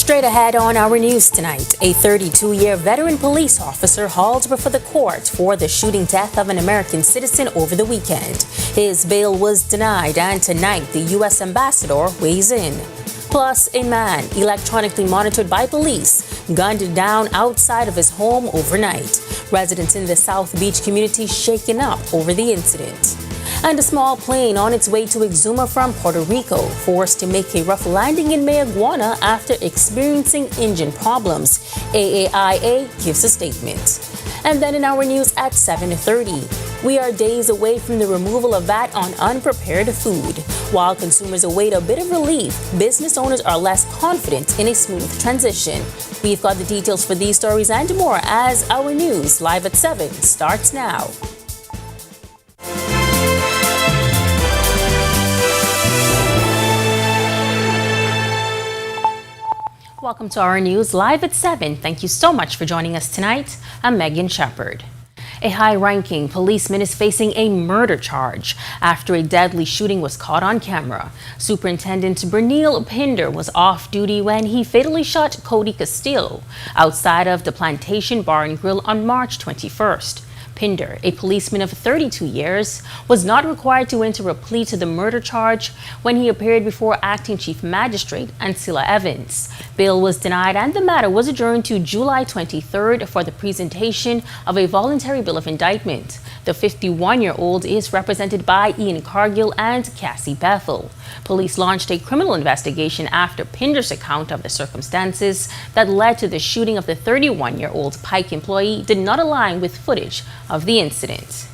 Straight ahead on our news tonight, a 32-year veteran police officer hauled before the court for the shooting death of an American citizen over the weekend. His bail was denied, and tonight the U.S. ambassador weighs in. Plus, a man electronically monitored by police gunned down outside of his home overnight. Residents in the South Beach community shaken up over the incident. And a small plane on its way to Exuma from Puerto Rico forced to make a rough landing in Mayaguana after experiencing engine problems. AAIA gives a statement. And then in our news at 7:30, we are days away from the removal of VAT on unprepared food. While consumers await a bit of relief, business owners are less confident in a smooth transition. We've got the details for these stories and more as our news live at 7 starts now. Welcome to our news live at 7. Thank you so much for joining us tonight. I'm Megan Shepard. A high-ranking policeman is facing a murder charge after a deadly shooting was caught on camera. Superintendent Bernil Pinder was off duty when he fatally shot Cody Castillo outside of the Plantation Bar and Grill on March 21st. Pinder, a policeman of 32 years, was not required to enter a plea to the murder charge when he appeared before Acting Chief Magistrate Ancilla Evans. Bail was denied and the matter was adjourned to July 23rd for the presentation of a voluntary bill of indictment. The 51-year-old is represented by Ian Cargill and Cassie Bethel. Police launched a criminal investigation after Pinder's account of the circumstances that led to the shooting of the 31-year-old Pike employee did not align with footage of the incident.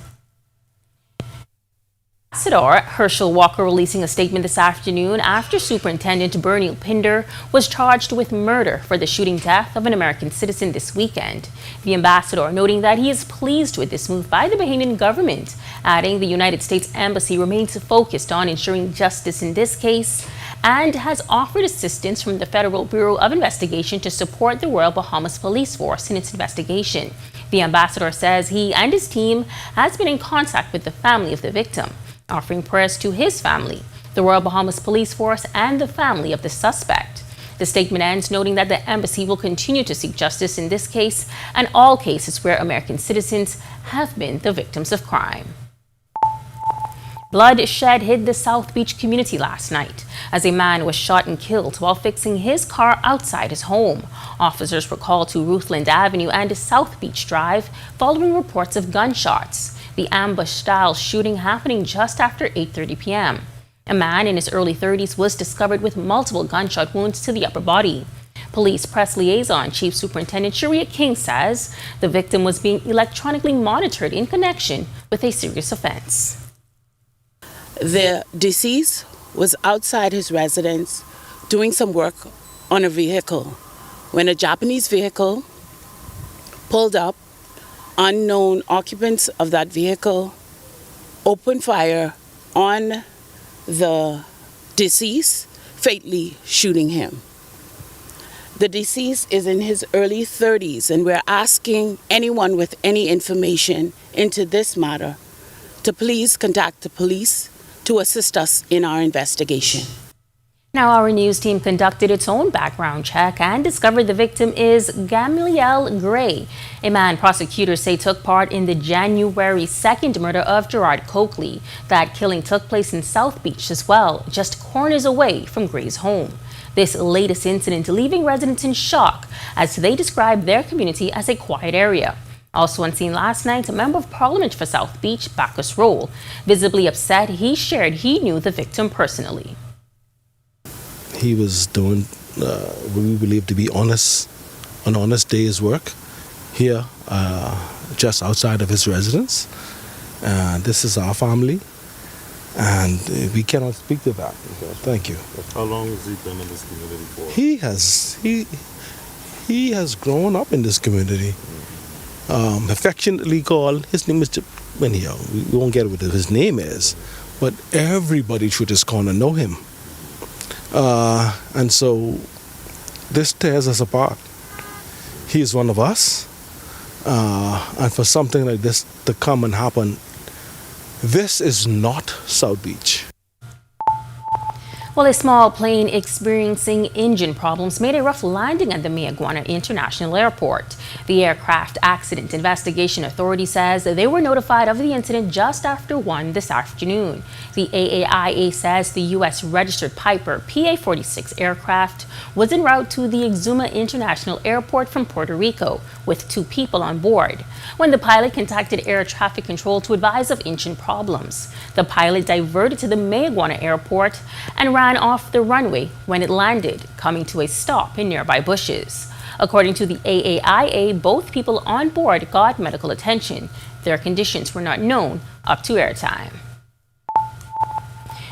Ambassador Herschel Walker releasing a statement this afternoon after Superintendent Bernil Pinder was charged with murder for the shooting death of an American citizen this weekend. The ambassador noting that he is pleased with this move by the Bahamian government, adding the United States Embassy remains focused on ensuring justice in this case and has offered assistance from the Federal Bureau of Investigation to support the Royal Bahamas Police Force in its investigation. The ambassador says he and his team has been in contact with the family of the victim, offering prayers to his family, the Royal Bahamas Police Force, and the family of the suspect. The statement ends noting that the embassy will continue to seek justice in this case and all cases where American citizens have been the victims of crime. Bloodshed hit the South Beach community last night as a man was shot and killed while fixing his car outside his home. Officers were called to Ruthland Avenue and South Beach Drive following reports of gunshots. The ambush-style shooting happening just after 8:30 p.m. A man in his early 30s was discovered with multiple gunshot wounds to the upper body. Police press liaison Chief Superintendent Sharia King says the victim was being electronically monitored in connection with a serious offense. The deceased was outside his residence doing some work on a vehicle when a Japanese vehicle pulled up. Unknown occupants of that vehicle opened fire on the deceased, fatally shooting him. The deceased is in his early 30s, and we're asking anyone with any information into this matter to please contact the police to assist us in our investigation. Now, our news team conducted its own background check and discovered the victim is Gamaliel Gray, a man prosecutors say took part in the January 2nd murder of Gerard Coakley. That killing took place in South Beach as well, just corners away from Gray's home. This latest incident leaving residents in shock as they describe their community as a quiet area. Also on scene last night, a member of Parliament for South Beach, Bacchus Roll. Visibly upset, he shared he knew the victim personally. He was doing what we believe to be an honest day's work here, just outside of his residence. This is our family, and we cannot speak to that. So thank you. How long has he been in this community for? He has grown up in this community. Affectionately called, his name is, we won't get what his name is, but everybody through this corner know him. And so this tears us apart. He is one of us, and for something like this to come and happen, this is not South Beach. Well, a small plane experiencing engine problems made a rough landing at the Mayaguana International Airport. The Aircraft Accident Investigation Authority says that they were notified of the incident just after 1 this afternoon. The AAIA says the U.S. registered Piper PA-46 aircraft was en route to the Exuma International Airport from Puerto Rico with 2 people on board when the pilot contacted air traffic control to advise of engine problems. The pilot diverted to the Mayaguana Airport and ran off the runway when it landed, coming to a stop in nearby bushes. According to the AAIA, both people on board got medical attention. Their conditions were not known up to airtime.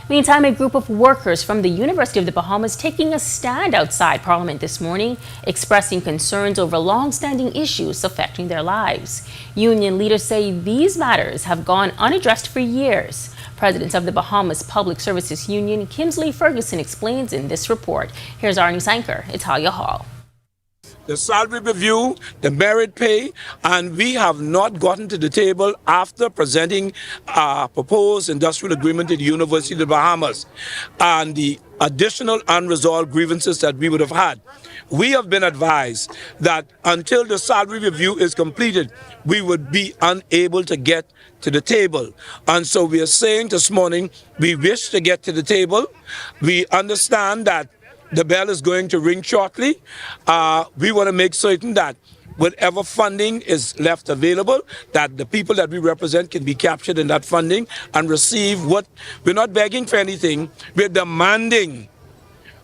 Meantime, a group of workers from the University of the Bahamas taking a stand outside Parliament this morning, expressing concerns over long-standing issues affecting their lives. Union leaders say these matters have gone unaddressed for years. President of the Bahamas Public Services Union, Kimsley Ferguson, explains in this report. Here's our news anchor, Italia Hall. The salary review, the merit pay, and we have not gotten to the table after presenting a proposed industrial agreement to the University of the Bahamas and the additional unresolved grievances that we would have had. We have been advised that until the salary review is completed, we would be unable to get to the table. And so we are saying this morning, we wish to get to the table. We understand that the bell is going to ring shortly. We want to make certain that whatever funding is left available, that the people that we represent can be captured in that funding and receive what we're not begging for anything, we're demanding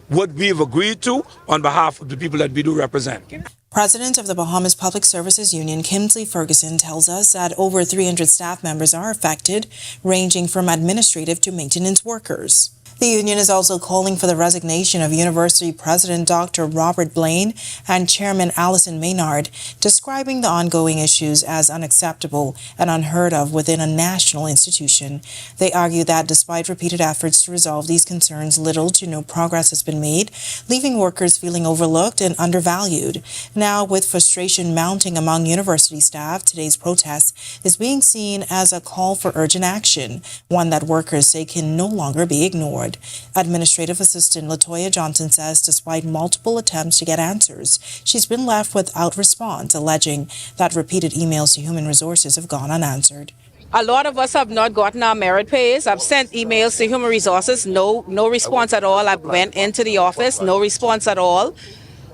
what we've agreed to on behalf of the people that we do represent. President of the Bahamas Public Services Union, Kimsley Ferguson, tells us that over 300 staff members are affected, ranging from administrative to maintenance workers. The union is also calling for the resignation of University President Dr. Robert Blaine and Chairman Allison Maynard, describing the ongoing issues as unacceptable and unheard of within a national institution. They argue that despite repeated efforts to resolve these concerns, little to no progress has been made, leaving workers feeling overlooked and undervalued. Now, with frustration mounting among university staff, today's protest is being seen as a call for urgent action, one that workers say can no longer be ignored. Administrative Assistant Latoya Johnson says despite multiple attempts to get answers, she's been left without response, alleging that repeated emails to Human Resources have gone unanswered. A lot of us have not gotten our merit pays. I've sent emails to Human Resources, no response at all. I went into the office, no response at all.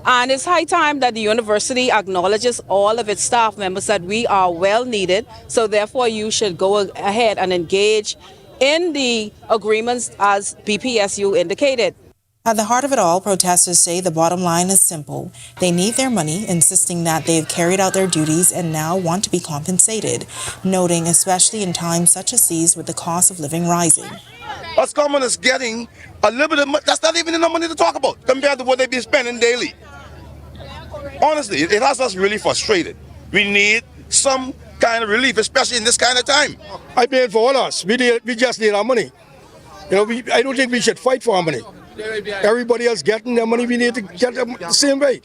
And it's high time that the university acknowledges all of its staff members that we are well needed. So therefore, you should go ahead and engage in the agreements as BPSU indicated. At the heart of it all, protesters say the bottom line is simple. They need their money, insisting that they've carried out their duties and now want to be compensated, noting especially in times such as these with the cost of living rising. Us commoners getting a little bit of money, that's not even enough money to talk about compared to what they be spending daily. Honestly, it has us really frustrated. We need some kind of relief, especially in this kind of time. I mean, for all us, we just need our money. You know, I don't think we should fight for our money. Everybody else getting their money, we need to get them the same way.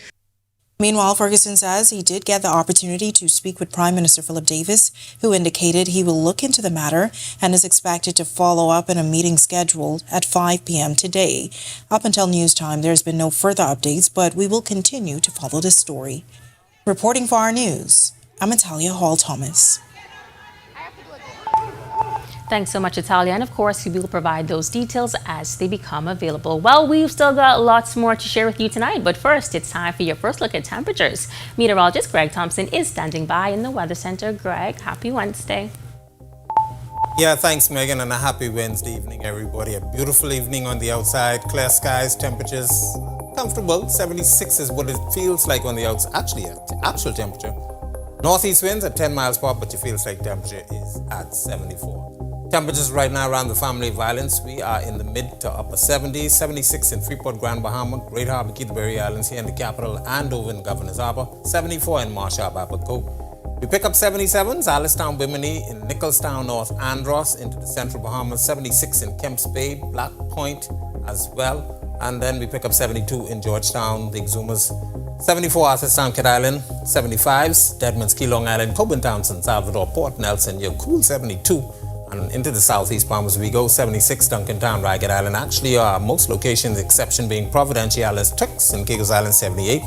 Meanwhile, Ferguson says he did get the opportunity to speak with Prime Minister Philip Davis, who indicated he will look into the matter and is expected to follow up in a meeting scheduled at 5 p.m. today. Up until news time, there's been no further updates, but we will continue to follow this story. Reporting for our news, I'm Italia Hall-Thomas. Thanks so much, Italia. And of course, we will provide those details as they become available. Well, we've still got lots more to share with you tonight, but first, it's time for your first look at temperatures. Meteorologist Greg Thompson is standing by in the Weather Center. Greg, happy Wednesday. Yeah, thanks, Megan, and a happy Wednesday evening, everybody. A beautiful evening on the outside, clear skies, temperatures comfortable. 76 is what it feels like on the outside. Actually, actual temperature. Northeast winds at 10 miles per hour, but it feels like temperature is at 74. Temperatures right now around the family of islands, we are in the mid to upper 70s, 76 in Freeport, Grand Bahama, Great Harbour, Key, the Berry Islands here in the capital and over in Governor's Harbour, 74 in Marsh Harbour, We pick up 77s, Alistown, Bimini, in Nicholstown, North Andros, into the Central Bahamas, 76 in Kemps Bay, Black Point as well. And then we pick up 72 in Georgetown, the Exumas, 74 Arthurstown, Kid Island, 75s, Deadman's Key, Long Island, Coburn Town, San Salvador, Port Nelson, your cool 72. And into the southeast Palms we go, 76 Duncantown, Ragged Island. Actually, most locations, exception being Providenciales, Turks, and Caicos Island, 78.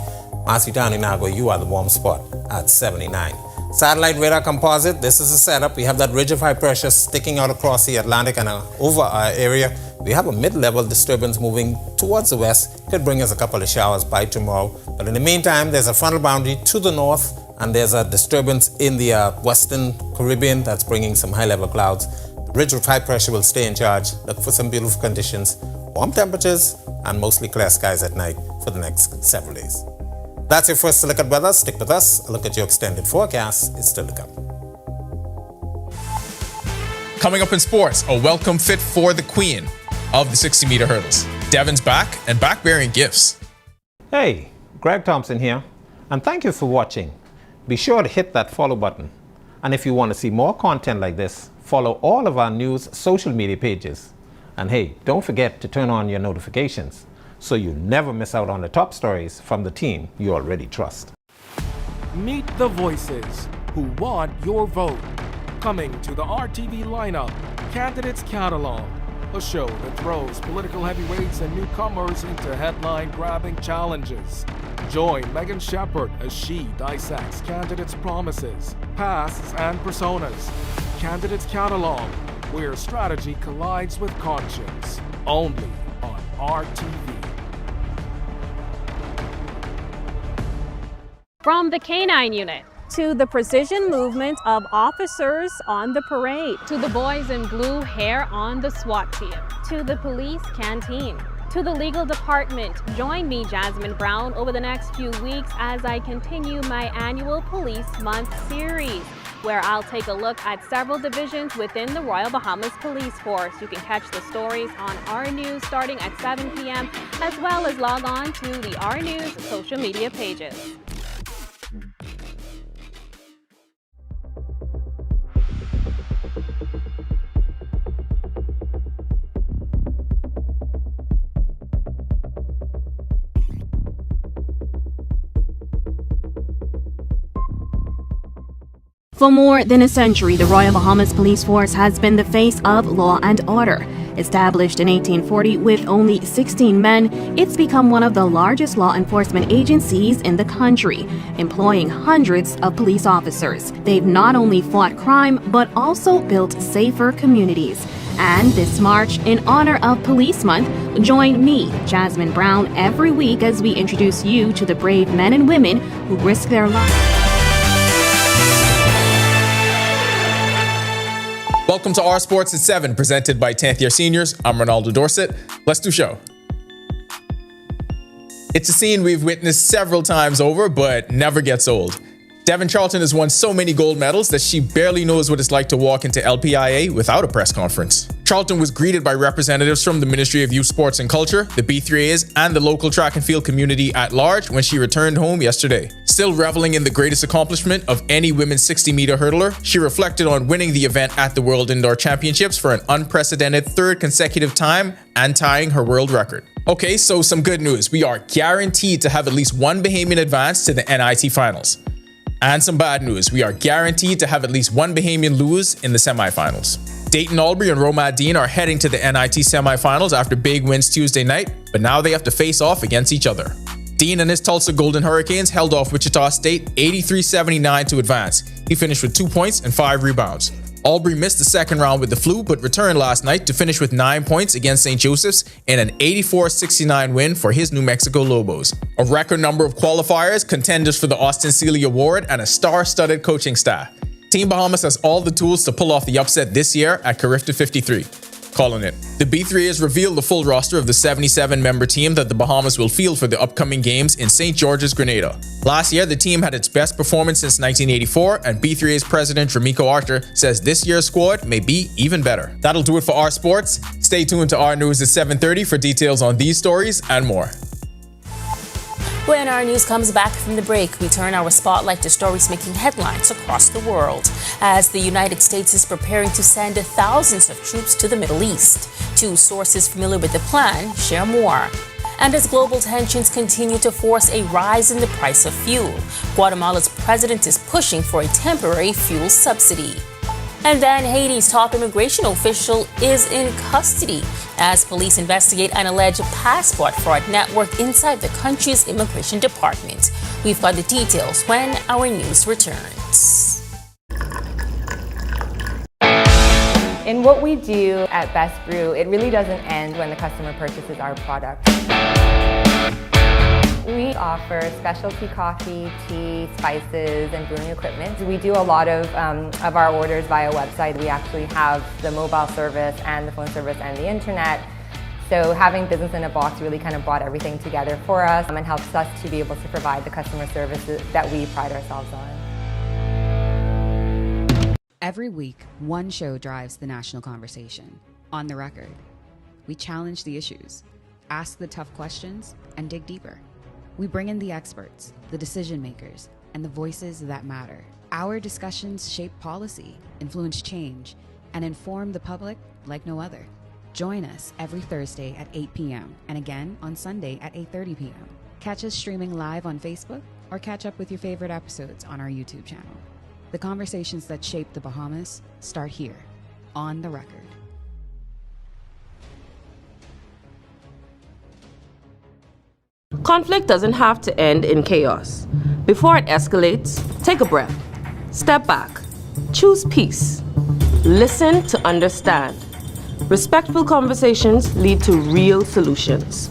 Masvitani Nago, you are the warm spot at 79. Satellite radar composite, this is a setup. We have that ridge of high pressure sticking out across the Atlantic and over our area. We have a mid-level disturbance moving towards the west. Could bring us a couple of showers by tomorrow. But in the meantime, there's a frontal boundary to the north, and there's a disturbance in the western Caribbean that's bringing some high-level clouds. The ridge of high pressure will stay in charge. Look for some beautiful conditions, warm temperatures, and mostly clear skies at night for the next several days. That's your first look at weather. Stick with us. A look at your extended forecast is still to come. Coming up in sports, a welcome fit for the queen of the 60-meter hurdles. Devon's back and back bearing gifts. Hey, Greg Thompson here, and thank you for watching. Be sure to hit that follow button. And if you want to see more content like this, follow all of our news social media pages. And hey, don't forget to turn on your notifications so you never miss out on the top stories from the team you already trust. Meet the voices who want your vote. Coming to the RTV lineup, Candidates Catalog, a show that throws political heavyweights and newcomers into headline-grabbing challenges. Join Megan Shepherd as she dissects candidates' promises, pasts, and personas. Candidates Catalog, where strategy collides with conscience. Only on RTV. From the K-9 unit to the precision movement of officers on the parade, to the boys in blue hair on the SWAT team, to the police canteen, to the legal department. Join me, Jasmine Brown, over the next few weeks as I continue my annual Police Month series, where I'll take a look at several divisions within the Royal Bahamas Police Force. You can catch the stories on R News starting at 7 p.m., as well as log on to the R News social media pages. For more than a century, the Royal Bahamas Police Force has been the face of law and order. Established in 1840 with only 16 men, it's become one of the largest law enforcement agencies in the country, employing hundreds of police officers. They've not only fought crime, but also built safer communities. And this March, in honor of Police Month, join me, Jasmine Brown, every week as we introduce you to the brave men and women who risk their lives. Welcome to Our Sports at 7, presented by 10th Year Seniors. I'm Ronaldo Dorset. Let's do show. It's a scene we've witnessed several times over, but never gets old. Devon Charlton has won so many gold medals that she barely knows what it's like to walk into LPIA without a press conference. Charlton was greeted by representatives from the Ministry of Youth, Sports and Culture, the B3As, and the local track and field community at large when she returned home yesterday. Still reveling in the greatest accomplishment of any women's 60-meter hurdler, she reflected on winning the event at the World Indoor Championships for an unprecedented third consecutive time and tying her world record. Okay, so some good news. We are guaranteed to have at least one Bahamian advance to the NIT finals. And some bad news. We are guaranteed to have at least one Bahamian lose in the semifinals. Dayton Albury and Roma Dean are heading to the NIT semifinals after big wins Tuesday night, but now they have to face off against each other. Dean and his Tulsa Golden Hurricanes held off Wichita State 83-79 to advance. He finished with 2 points and 5 rebounds. Albury missed the second round with the flu, but returned last night to finish with 9 points against St. Joseph's in an 84-69 win for his New Mexico Lobos. A record number of qualifiers, contenders for the Austin Seeley Award, and a star-studded coaching staff. Team Bahamas has all the tools to pull off the upset this year at Carifta 53. Calling it. The B3 has revealed the full roster of the 77-member team that the Bahamas will field for the upcoming games in St. George's, Grenada. Last year, the team had its best performance since 1984, and B3A's president, Ramiko Arthur, says this year's squad may be even better. That'll do it for our sports. Stay tuned to our news at 7:30 for details on these stories and more. When our news comes back from the break, we turn our spotlight to stories making headlines across the world as the United States is preparing to send thousands of troops to the Middle East. Two sources familiar with the plan share more. And as global tensions continue to force a rise in the price of fuel, Guatemala's president is pushing for a temporary fuel subsidy. And then Haiti's top immigration official is in custody as police investigate an alleged passport fraud network inside the country's immigration department. We've got the details when our news returns. In what we do at Best Brew, it really doesn't end when the customer purchases our product. We offer specialty coffee, tea, spices, and brewing equipment. We do a lot of our orders via website. We actually have the mobile service and the phone service and the internet. So having business in a box really kind of brought everything together for us and helps us to be able to provide the customer services that we pride ourselves on. Every week, one show drives the national conversation. On the Record. We challenge the issues, ask the tough questions, and dig deeper. We bring in the experts, the decision makers, and the voices that matter. Our discussions shape policy, influence change, and inform the public like no other. Join us every Thursday at 8 p.m. and again on Sunday at 8:30 p.m. Catch us streaming live on Facebook or catch up with your favorite episodes on our YouTube channel. The conversations that shape the Bahamas start here, on the Record. Conflict doesn't have to end in chaos. Before it escalates, take a breath. Step back. Choose peace. Listen to understand. Respectful conversations lead to real solutions.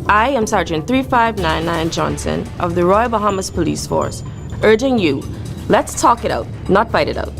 I am Sergeant 3599 Johnson of the Royal Bahamas Police Force, urging you, let's talk it out, not fight it out.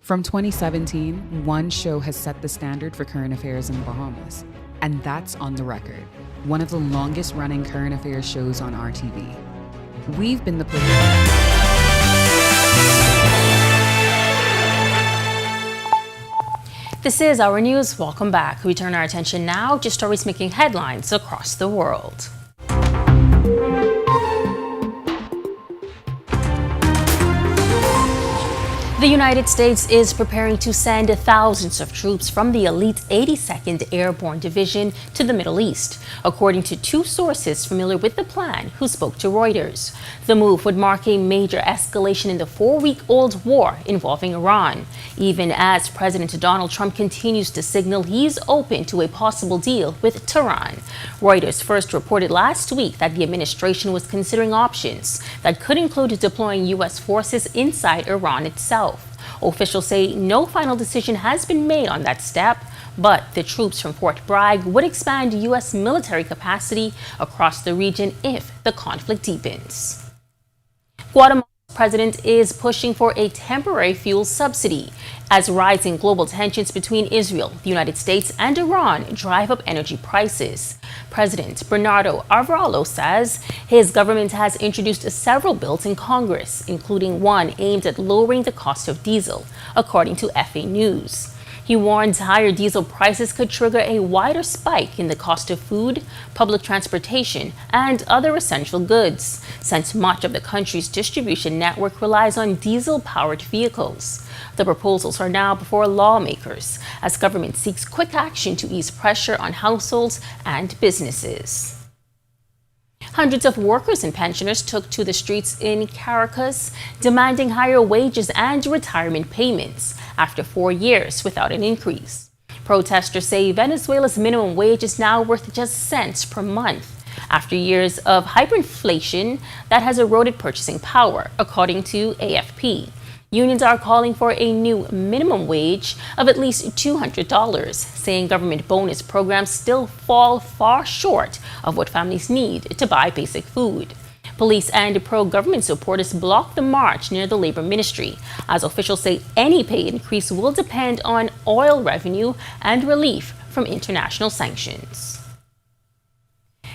From 2017, one show has set the standard for current affairs in the Bahamas, and that's On the Record, one of the longest running current affairs shows on RTV. We've been the place. This is our news. Welcome back. We turn our attention now to stories making headlines across the world. The United States is preparing to send thousands of troops from the elite 82nd Airborne Division to the Middle East, according to two sources familiar with the plan who spoke to Reuters. The move would mark a major escalation in the 4-week-old war involving Iran, even as President Donald Trump continues to signal he's open to a possible deal with Tehran. Reuters first reported last week that the administration was considering options that could include deploying U.S. forces inside Iran itself. Officials say no final decision has been made on that step, but the troops from Fort Bragg would expand U.S. military capacity across the region if the conflict deepens. Guatemala's president is pushing for a temporary fuel subsidy as rising global tensions between Israel, the United States, and Iran drive up energy prices. President Bernardo Arevalo says his government has introduced several bills in Congress, including one aimed at lowering the cost of diesel, according to FA News. He warns higher diesel prices could trigger a wider spike in the cost of food, public transportation, and other essential goods, since much of the country's distribution network relies on diesel-powered vehicles. The proposals are now before lawmakers as government seeks quick action to ease pressure on households and businesses. Hundreds of workers and pensioners took to the streets in Caracas, demanding higher wages and retirement payments after 4 years without an increase. Protesters say Venezuela's minimum wage is now worth just cents per month after years of hyperinflation that has eroded purchasing power, according to AFP. Unions are calling for a new minimum wage of at least $200, saying government bonus programs still fall far short of what families need to buy basic food. Police and pro-government supporters blocked the march near the Labor Ministry, as officials say any pay increase will depend on oil revenue and relief from international sanctions.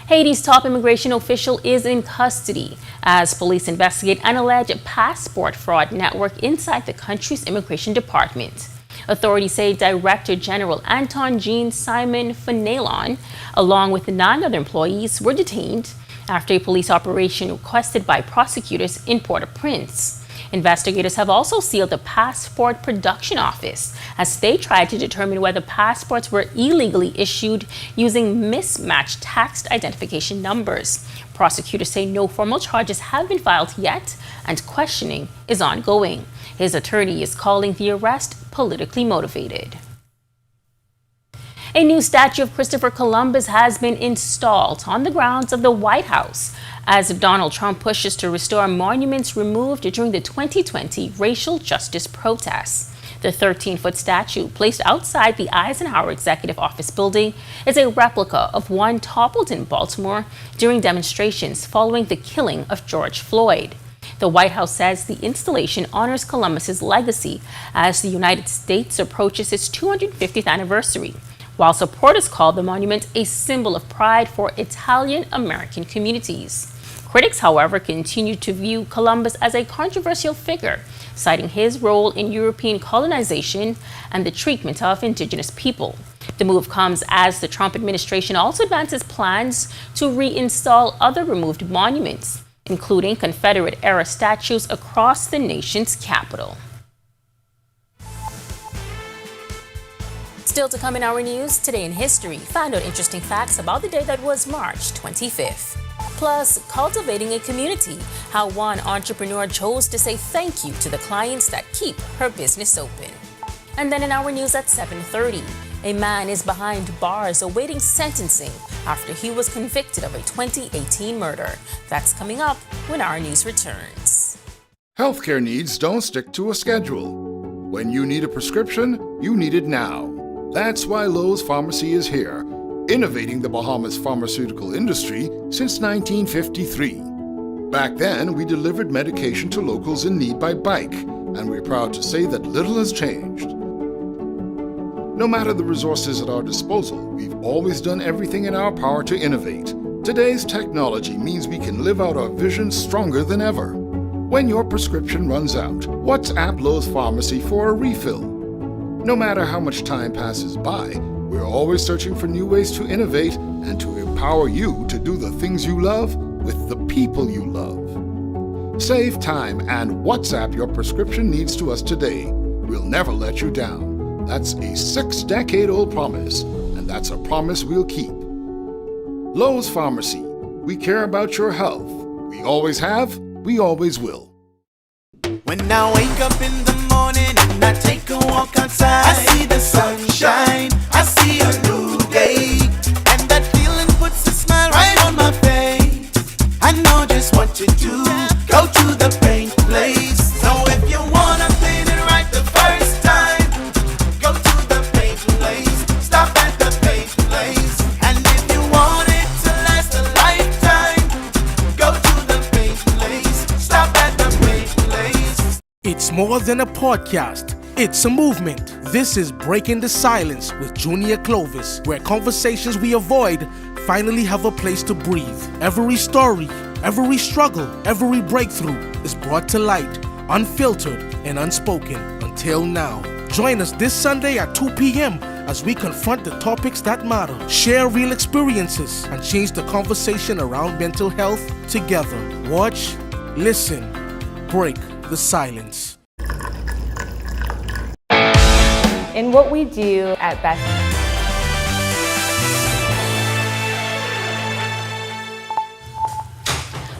Haiti's top immigration official is in custody as police investigate an alleged passport fraud network inside the country's immigration department. Authorities say Director General Anton Jean Simon Fenelon, along with 9 other employees, were detained after a police operation requested by prosecutors in Port-au-Prince. Investigators have also sealed the passport production office as they tried to determine whether passports were illegally issued using mismatched tax identification numbers. Prosecutors say no formal charges have been filed yet, and questioning is ongoing. His attorney is calling the arrest politically motivated. A new statue of Christopher Columbus has been installed on the grounds of the White House as Donald Trump pushes to restore monuments removed during the 2020 racial justice protests. The 13-foot statue, placed outside the Eisenhower Executive Office building, is a replica of one toppled in Baltimore during demonstrations following the killing of George Floyd. The White House says the installation honors Columbus's legacy as the United States approaches its 250th anniversary, while supporters call the monument a symbol of pride for Italian-American communities. Critics, however, continue to view Columbus as a controversial figure, citing his role in European colonization and the treatment of indigenous people. The move comes as the Trump administration also advances plans to reinstall other removed monuments, including Confederate-era statues across the nation's capital. Still to come in our news, today in history, find out interesting facts about the day that was March 25th. Plus, cultivating a community, how one entrepreneur chose to say thank you to the clients that keep her business open. And then in our news at 7:30, a man is behind bars awaiting sentencing after he was convicted of a 2018 murder. That's coming up when our news returns. Healthcare needs don't stick to a schedule. When you need a prescription, you need it now. That's why Lowe's Pharmacy is here, innovating the Bahamas pharmaceutical industry since 1953. Back then, we delivered medication to locals in need by bike, and we're proud to say that little has changed. No matter the resources at our disposal, we've always done everything in our power to innovate. Today's technology means we can live out our vision stronger than ever. When your prescription runs out, WhatsApp Lowe's Pharmacy for a refill. No matter how much time passes by, we're always searching for new ways to innovate and to empower you to do the things you love with the people you love. Save time and WhatsApp your prescription needs to us today. We'll never let you down. That's a 6-decade-old promise, and that's a promise we'll keep. Lowe's Pharmacy. We care about your health. We always have, we always will. When I wake up in the morning and I take a walk outside, I see the sunshine, I see a new day, and that feeling puts a smile right on my face. I know just what to do, go to the paint place. So if you wanna paint it right the first time, go to the paint place, stop at the paint place. And if you want it to last a lifetime, go to the paint place, stop at the paint place. It's more than a podcast. It's a movement. This is Breaking the Silence with Junior Clovis, where conversations we avoid finally have a place to breathe. Every story, every struggle, every breakthrough is brought to light, unfiltered and unspoken until now. Join us this Sunday at 2 p.m. as we confront the topics that matter, share real experiences, and change the conversation around mental health together. Watch, listen, break the silence. In what we do at Best.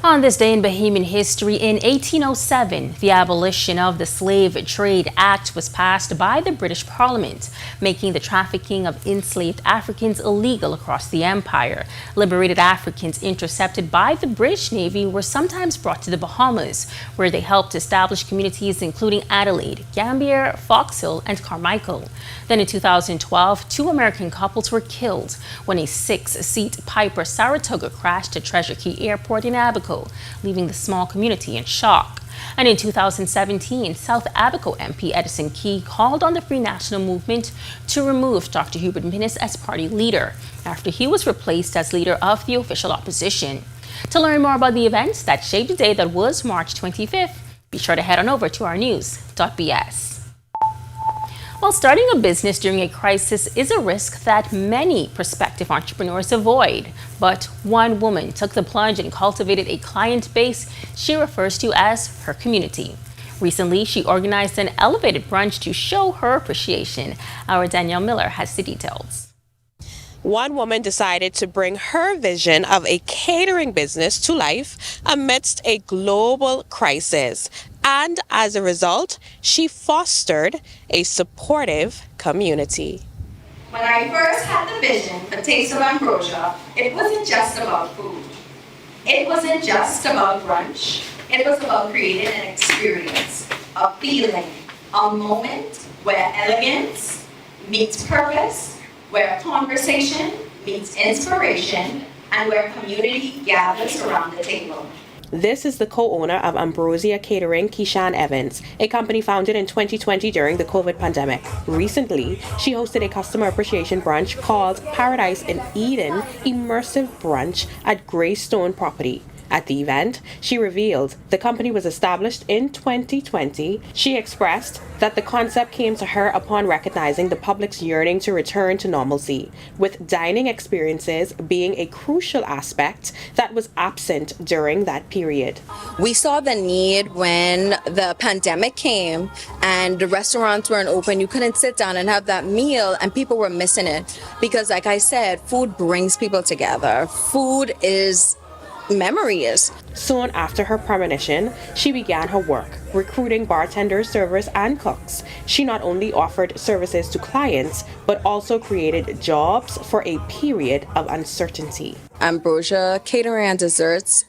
On this day in Bahamian history, in 1807, the abolition of the Slave Trade Act was passed by the British Parliament, making the trafficking of enslaved Africans illegal across the empire. Liberated Africans intercepted by the British Navy were sometimes brought to the Bahamas, where they helped establish communities including Adelaide, Gambier, Fox Hill, and Carmichael. Then in 2012, 2 American couples were killed when a 6-seat Piper Saratoga crashed at Treasure Key Airport in Abaco, leaving the small community in shock. And in 2017, South Abaco MP Edison Key called on the Free National Movement to remove Dr. Hubert Minnis as party leader after he was replaced as leader of the official opposition. To learn more about the events that shaped the day that was March 25th, be sure to head on over to ournews.bs. While starting a business during a crisis is a risk that many prospective entrepreneurs avoid. But one woman took the plunge and cultivated a client base she refers to as her community. Recently, she organized an elevated brunch to show her appreciation. Our Danielle Miller has the details. One woman decided to bring her vision of a catering business to life amidst a global crisis. And as a result, she fostered a supportive community. When I first had the vision for Taste of Ambrosia, it wasn't just about food. It wasn't just about brunch. It was about creating an experience, a feeling, a moment where elegance meets purpose, where conversation meets inspiration, and where community gathers around the table. This is the co-owner of Ambrosia Catering, Keishan Evans, a company founded in 2020 during the COVID pandemic. Recently, she hosted a customer appreciation brunch called Paradise in Eden Immersive Brunch at Greystone Property. At the event, she revealed the company was established in 2020. She expressed that the concept came to her upon recognizing the public's yearning to return to normalcy, with dining experiences being a crucial aspect that was absent during that period. We saw the need when the pandemic came and the restaurants weren't open. You couldn't sit down and have that meal, and people were missing it because, like I said, food brings people together. Food is memories. Soon after her premonition, she began her work, recruiting bartenders, servers, and cooks. She not only offered services to clients, but also created jobs for a period of uncertainty. Ambrosia Catering and Desserts,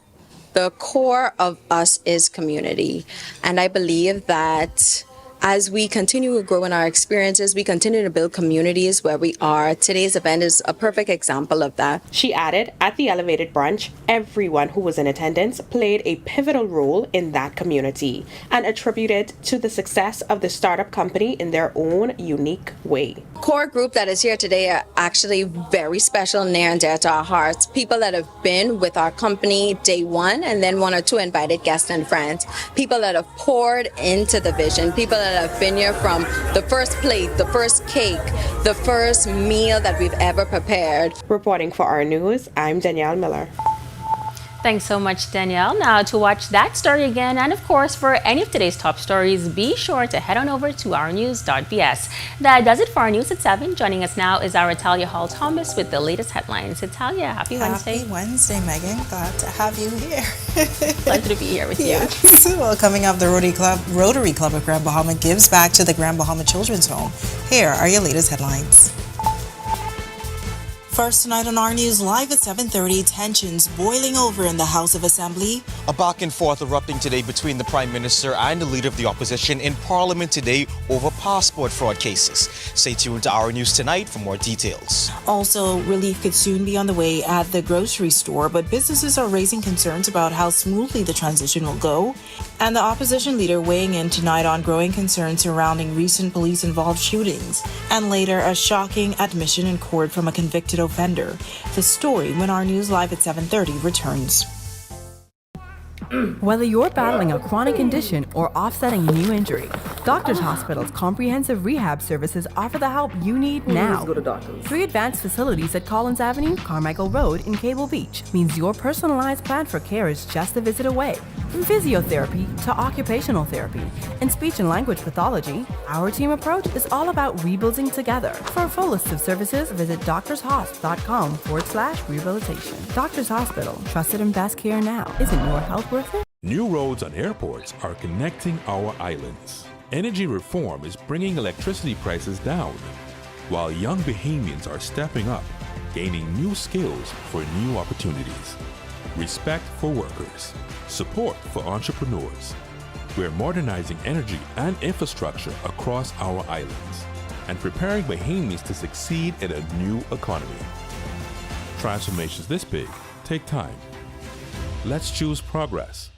the core of us is community. And I believe that as we continue to grow in our experiences, we continue to build communities where we are. Today's event is a perfect example of that. She added, at the elevated brunch, everyone who was in attendance played a pivotal role in that community and attributed to the success of the startup company in their own unique way. Core group that is here today are actually very special, near and dear to our hearts. People that have been with our company day one, and then one or two invited guests and friends. People that have poured into the vision. People that have been here from the first plate, the first cake, the first meal that we've ever prepared. Reporting for our news, I'm Danielle Miller. Thanks so much, Danielle. Now, to watch that story again, and of course, for any of today's top stories, be sure to head on over to ournews.bs. That does it for our news at 7. Joining us now is our Italia Hall Thomas with the latest headlines. Italia, happy Wednesday. Happy Wednesday, Megan. Glad to have you here. Pleasure to be here with you. Yes. Well, coming up, the Rotary Club of Grand Bahama gives back to the Grand Bahama Children's Home. Here are your latest headlines. First tonight on our news, live at 7:30, tensions boiling over in the House of Assembly. A back and forth erupting today between the Prime Minister and the Leader of the Opposition in Parliament today over passport fraud cases. Stay tuned to our news tonight for more details. Also, relief could soon be on the way at the grocery store, but businesses are raising concerns about how smoothly the transition will go. And the opposition leader weighing in tonight on growing concerns surrounding recent police-involved shootings. And later, a shocking admission in court from a convicted offender. The story when our news live at 7:30 returns. Whether you're battling a chronic condition or offsetting a new injury, Doctors Hospital's comprehensive rehab services offer the help you need now. Go to doctors. 3 advanced facilities at Collins Avenue, Carmichael Road, and Cable Beach means your personalized plan for care is just a visit away. From physiotherapy to occupational therapy and speech and language pathology, our team approach is all about rebuilding together. For a full list of services, visit doctorshosp.com/rehabilitation. Doctors Hospital, trusted and best care now. Isn't your health worth it? New roads and airports are connecting our islands. Energy reform is bringing electricity prices down, while young Bahamians are stepping up, gaining new skills for new opportunities. Respect for workers. Support for entrepreneurs. We're modernizing energy and infrastructure across our islands and preparing Bahamians to succeed in a new economy. Transformations this big take time. Let's choose progress.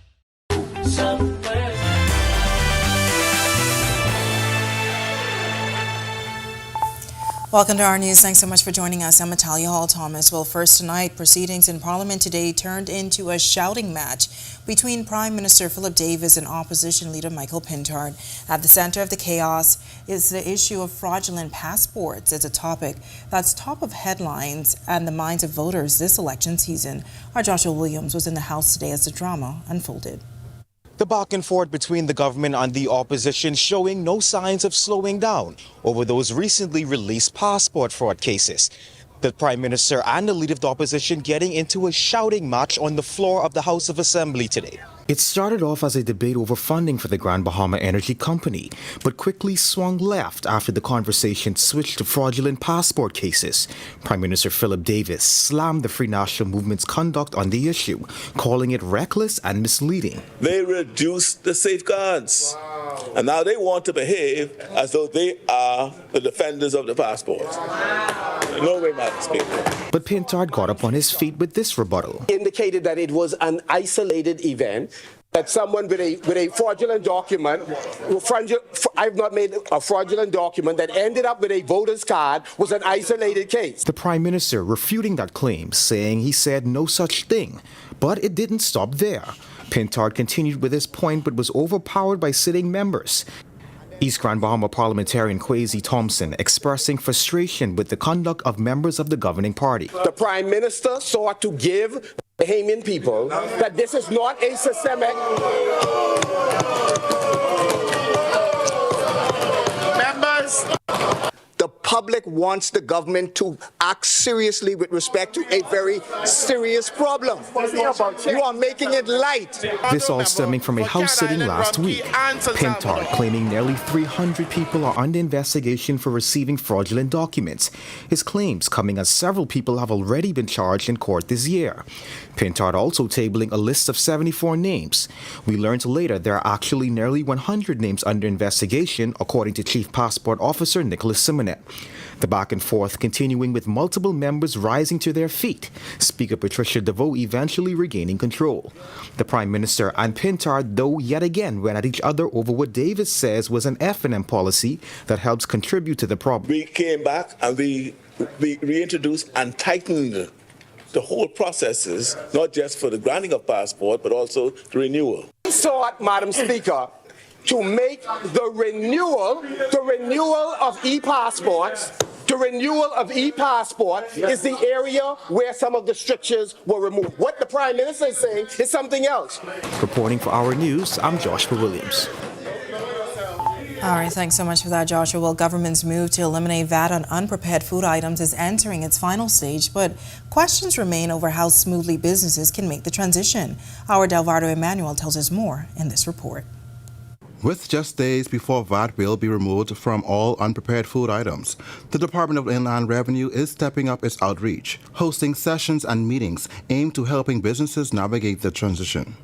Welcome to our news. Thanks so much for joining us. I'm Natalia Hall-Thomas. Well, first tonight, proceedings in Parliament today turned into a shouting match between Prime Minister Philip Davis and Opposition Leader Michael Pintard. At the center of the chaos is the issue of fraudulent passports. It's a topic that's top of headlines and the minds of voters this election season. Our Joshua Williams was in the House today as the drama unfolded. The back and forth between the government and the opposition showing no signs of slowing down over those recently released passport fraud cases. The Prime Minister and the leader of the opposition getting into a shouting match on the floor of the House of Assembly today. It started off as a debate over funding for the Grand Bahama Energy Company, but quickly swung left after the conversation switched to fraudulent passport cases. Prime Minister Philip Davis slammed the Free National Movement's conduct on the issue, calling it reckless and misleading. They reduced the safeguards, and now they want to behave as though they are the defenders of the passport. No way, Madam Speaker. But Pintard got up on his feet with this rebuttal. Indicated that it was an isolated event, that someone with a fraudulent document, I've not made a fraudulent document that ended up with a voter's card, was an isolated case. The Prime Minister refuting that claim, saying he said no such thing. But it didn't stop there. Pintard continued with his point but was overpowered by sitting members. East Grand Bahama parliamentarian Kwesi Thompson expressing frustration with the conduct of members of the governing party. The Prime Minister sought to give the Bahamian people that this is not a systemic... Members! The public wants the government to act seriously with respect to a very serious problem. You are making it light. This all stemming from a House sitting last week. Pintard claiming nearly 300 people are under investigation for receiving fraudulent documents. His claims coming as several people have already been charged in court this year. Pintard also tabling a list of 74 names. We learned later there are actually nearly 100 names under investigation, according to Chief Passport Officer Nicholas Simonet. The back and forth continuing with multiple members rising to their feet, Speaker Patricia DeVoe eventually regaining control. The Prime Minister and Pintard, though, yet again went at each other over what Davis says was an F&M policy that helps contribute to the problem. We came back and we reintroduced and tightened the whole processes, not just for the granting of passport, but also the renewal. We sought, Madam Speaker, to make the renewal of e-passports, is the area where some of the strictures were removed. What the Prime Minister is saying is something else. Reporting for Our News, I'm Joshua Williams. All right, thanks so much for that, Joshua. Well, government's move to eliminate VAT on unprepared food items is entering its final stage, but questions remain over how smoothly businesses can make the transition. Our Delvardo Emmanuel tells us more in this report. With just days before VAT will be removed from all unprepared food items, the Department of Inland Revenue is stepping up its outreach, hosting sessions and meetings aimed to helping businesses navigate the transition.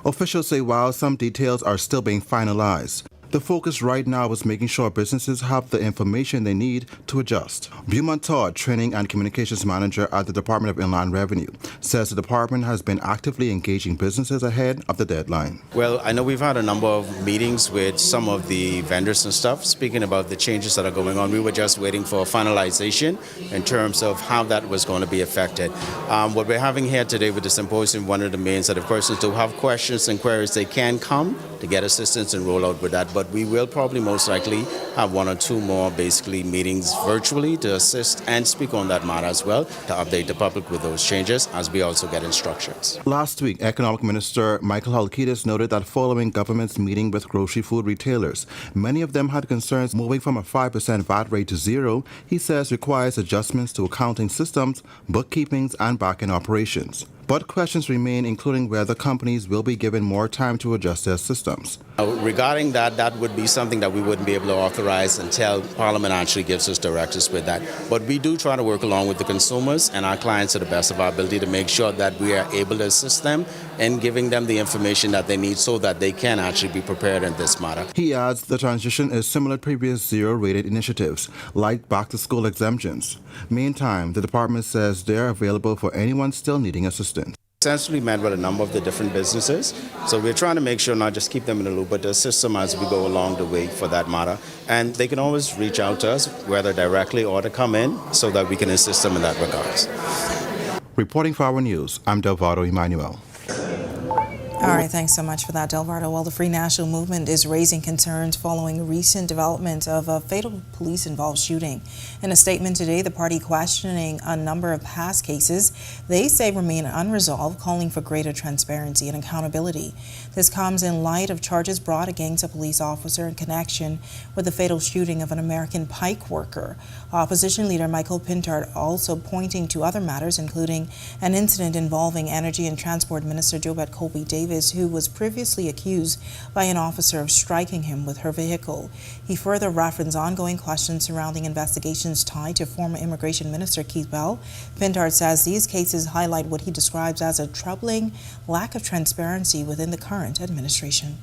Officials say while some details are still being finalized, the focus right now is making sure businesses have the information they need to adjust. Beaumont Todd, Training and Communications Manager at the Department of Inland Revenue, says the department has been actively engaging businesses ahead of the deadline. Well, I know we've had a number of meetings with some of the vendors and stuff, speaking about the changes that are going on. We were just waiting for finalization in terms of how that was going to be affected. What we're having here today with the symposium, one of the main set of persons who have questions and queries, they can come to get assistance and roll out with that. But we will probably most likely have one or two more basically meetings virtually to assist and speak on that matter as well, to update the public with those changes as we also get instructions. Last week, Economic Minister Michael Halkitis noted that following government's meeting with grocery food retailers, many of them had concerns moving from a 5% VAT rate to zero. He says requires adjustments to accounting systems, bookkeepings, and back-end operations. But questions remain, including whether companies will be given more time to adjust their systems. Regarding that, that would be something that we wouldn't be able to authorize until Parliament actually gives us directives with that. But we do try to work along with the consumers and our clients to the best of our ability to make sure that we are able to assist them in giving them the information that they need so that they can actually be prepared in this matter. He adds the transition is similar to previous zero-rated initiatives, like back-to-school exemptions. Meantime, the department says they're available for anyone still needing assistance. extensively met with a number of the different businesses. So we're trying to make sure not just keep them in the loop, but to assist them as we go along the way for that matter. And they can always reach out to us, whether directly or to come in, so that we can assist them in that regards. Reporting for our news, I'm Delvado Emmanuel. All right, thanks so much for that, Delvardo. Well, the Free National Movement is raising concerns following recent development of a fatal police-involved shooting. In a statement today, the party questioning a number of past cases they say remain unresolved, calling for greater transparency and accountability. This comes in light of charges brought against a police officer in connection with the fatal shooting of an American Pike worker. Opposition leader Michael Pintard also pointing to other matters, including an incident involving Energy and Transport Minister Jobet Colby Davis, who was previously accused by an officer of striking him with her vehicle. He further referenced ongoing questions surrounding investigations tied to former Immigration Minister Keith Bell. Pintard says these cases highlight what he describes as a troubling lack of transparency within the current administration.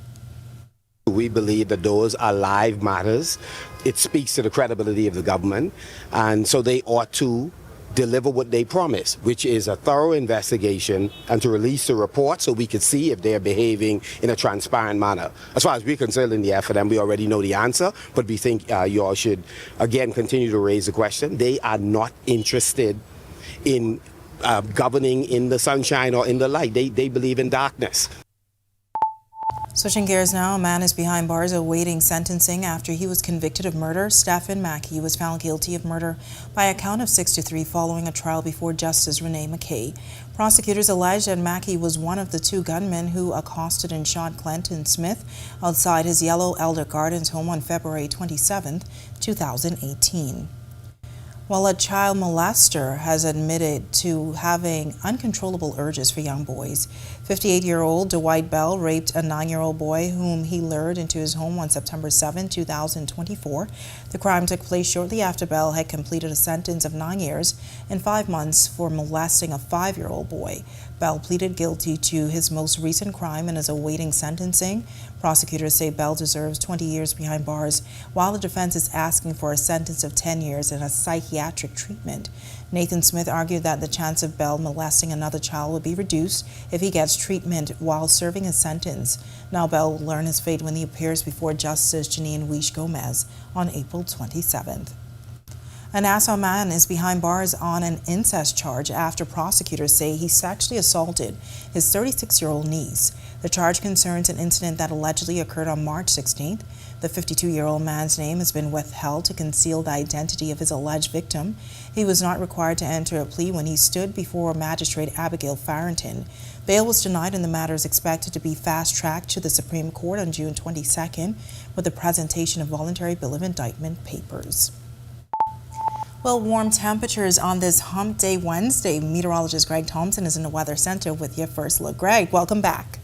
We believe that those are live matters. It speaks to the credibility of the government, and so they ought to deliver what they promise, which is a thorough investigation and to release the report so we could see if they're behaving in a transparent manner. As far as we're concerned in the FNM, we already know the answer, but we think you all should, again, continue to raise the question. They are not interested in governing in the sunshine or in the light. They believe in darkness. Switching gears now, a man is behind bars awaiting sentencing after he was convicted of murder. Stephen Mackey was found guilty of murder by a count of 6 to 3 following a trial before Justice Renee McKay. Prosecutors allege that Mackey was one of the 2 gunmen who accosted and shot Clinton Smith outside his Yellow Elder Gardens home on February 27, 2018. While a child molester has admitted to having uncontrollable urges for young boys, 58-year-old Dwight Bell raped a 9-year-old boy whom he lured into his home on September 7, 2024. The crime took place shortly after Bell had completed a sentence of 9 years and 5 months for molesting a 5-year-old boy. Bell pleaded guilty to his most recent crime and is awaiting sentencing. Prosecutors say Bell deserves 20 years behind bars, while the defense is asking for a sentence of 10 years and a psychiatric treatment. Nathan Smith argued that the chance of Bell molesting another child would be reduced if he gets treatment while serving his sentence. Now Bell will learn his fate when he appears before Justice Janine Weish Gomez on April 27th. A Nassau man is behind bars on an incest charge after prosecutors say he sexually assaulted his 36-year-old niece. The charge concerns an incident that allegedly occurred on March 16th. The 52-year-old man's name has been withheld to conceal the identity of his alleged victim. He was not required to enter a plea when he stood before Magistrate Abigail Farrington. Bail was denied and the matter is expected to be fast-tracked to the Supreme Court on June 22nd with the presentation of voluntary bill of indictment papers. Well, warm temperatures on this Hump Day Wednesday. Meteorologist Greg Thompson is in the Weather Center with your first look. Greg, welcome back.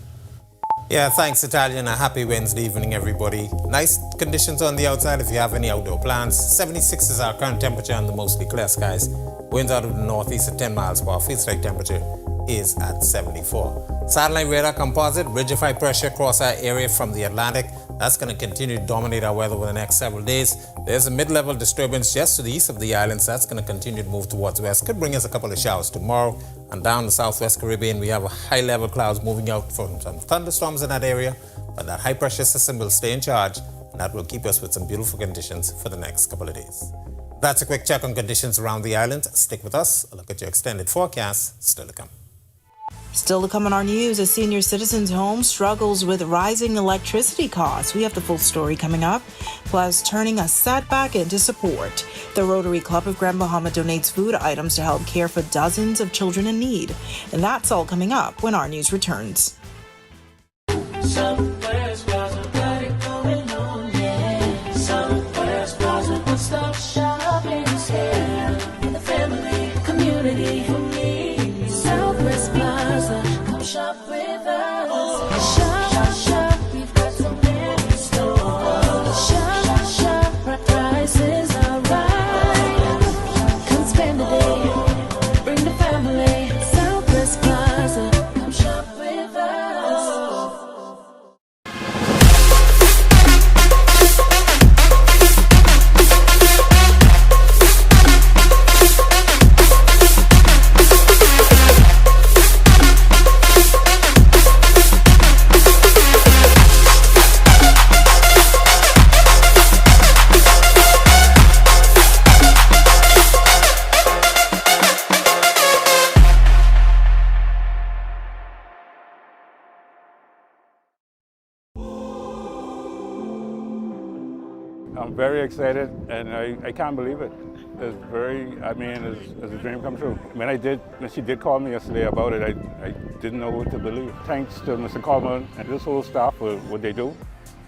Yeah, thanks, Italian. A happy Wednesday evening, everybody. Nice conditions on the outside if you have any outdoor plans. 76 is our current temperature under mostly clear skies. Winds out of the northeast at 10 miles per hour. Feels like temperature is at 74. Satellite radar composite, ridge of high pressure across our area from the Atlantic. That's going to continue to dominate our weather over the next several days. There's a mid-level disturbance just to the east of the islands. That's going to continue to move towards west. Could bring us a couple of showers tomorrow. And down the southwest Caribbean, we have a high-level clouds moving out from some thunderstorms in that area. But that high-pressure system will stay in charge, and that will keep us with some beautiful conditions for the next couple of days. That's a quick check on conditions around the island. Stick with us. A look at your extended forecast. Still to come. Still to come on our news, a senior citizen's home struggles with rising electricity costs. We have the full story coming up, plus turning a setback into support. The Rotary Club of Grand Bahama donates food items to help care for dozens of children in need. And that's all coming up when our news returns. Shop with us. Shop, shop, we've got something in store. Shop, shop, prices are right. Come spend the day, bring the family. Southwest Plaza, come shop with us. very excited, and I can't believe it. It's it's a dream come true. When she did call me yesterday about it, I didn't know what to believe. Thanks to Mr. Coleman and this whole staff for what they do,